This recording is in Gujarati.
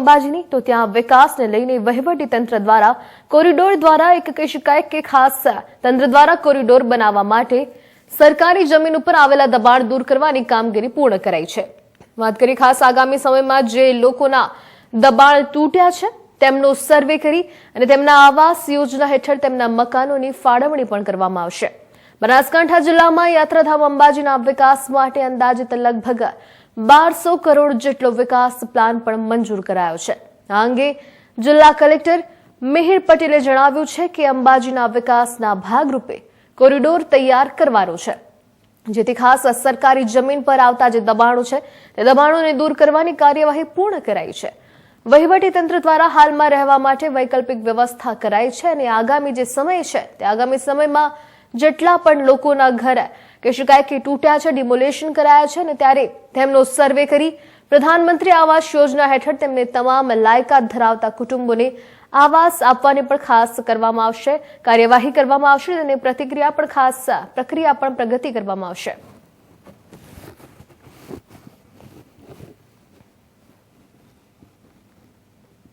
અંબાજીની, તો ત્યાં વિકાસને લઈને વહીવટી તંત્ર દ્વારા કોરિડોર દ્વારા એક કહી શકાય કે ખાસ તંત્ર દ્વારા કોરિડોર બનાવવા માટે સરકારી જમીન ઉપર આવેલા દબાણ દૂર કરવાની કામગીરી પૂર્ણ કરાઈ છે। વાત કરીએ ખાસ આગામી સમયમાં જે લોકોના દબાણ તૂટ્યા છે તેમનો સર્વે કરી અને તેમના આવાસ યોજના હેઠળ તેમના મકાનોની ફાળવણી પણ કરવામાં આવશે। બનાસકાંઠા જિલ્લામાં યાત્રાધામ અંબાજીના વિકાસ માટે અંદાજિત લગભગ 1200 કરોડ જેટલો વિકાસ પ્લાન પણ મંજૂર કરાયો છે। આ અંગે જિલ્લા કલેક્ટર મિહિર પટેલે જણાવ્યું છે કે અંબાજીના વિકાસના ભાગરૂપે કોરિડોર તૈયાર કરવાનો છે, જેથી ખાસ સરકારી જમીન પર આવતા જે દબાણો છે તે દબાણોને દૂર કરવાની કાર્યવાહી પૂર્ણ કરાઈ છે। વહીવટી તંત્ર દ્વારા હાલમાં રહેવા માટે વૈકલ્પિક વ્યવસ્થા કરાઈ છે અને આગામી જે સમય છે તે આગામી સમયમાં જેટલા પણ લોકોના ઘર કહી શકાય કે તૂટ્યા છે, ડિમોલેશન કરાયા છે અને ત્યારે તેમનો સર્વે કરી પ્રધાનમંત્રી આવાસ યોજના હેઠળ તેમને તમામ લાયકાત ધરાવતા કુટુંબોને આવાસ આપવાની પણ ખાસ કરવામાં આવશે, કાર્યવાહી કરવામાં આવશે અને પ્રક્રિયા પણ પ્રગતિ કરવામાં આવશે।